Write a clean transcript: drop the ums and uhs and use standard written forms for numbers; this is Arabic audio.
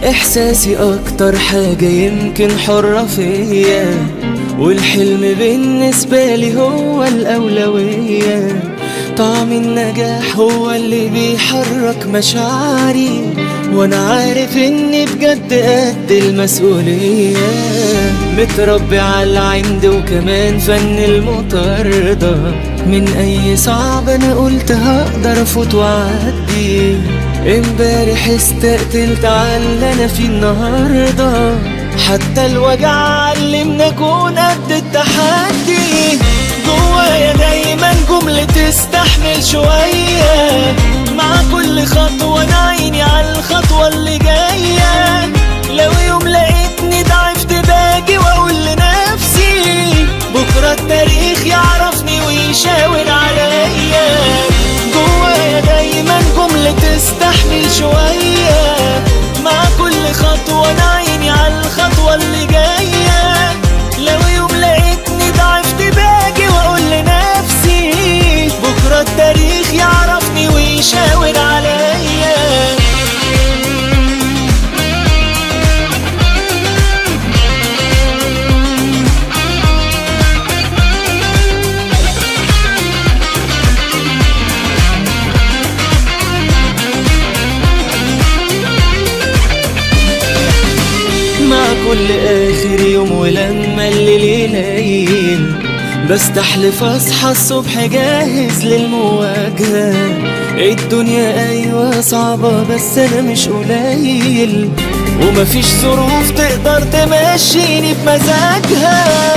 احساسي اكتر حاجة يمكن حرة فيا، والحلم بالنسبة لي هو الأولوية. طعم النجاح هو اللي بيحرك مشاعري، وانا عارف اني بجد قد المسؤولية. متربي على العند وكمان فن المطاردة، من اي صعب انا قلت هقدر افوت واعدي. امبارح استقتلت على اللي انا فيه النهارده، حتى الوجع علمنا اكون قد التحدي. جوايا دايما جملة تستحمل شوية، مع كل خطوة انا عيني على الخطوة اللي جاية. لو يوم لقيتني ضعفت باجي واقول لنفسي بكرة التاريخ يعرفني ويشاور عليا. جوايا دايما جملة تستحمل شوية، مع كل خطوة انا عيني على الخطوة اللي جاية. لو يوم لقيتني ضعفت باجي واقول لنفسي بكرة التاريخ يعرفني ويشاور عليا. مع كل آخر يوم ولما الليل يليل، بستحلف أصحى الصبح جاهز للمواجهة. الدنيا أيوة صعبة بس أنا مش قليل، ومفيش ظروف تقدر تمشيني بمزاجها.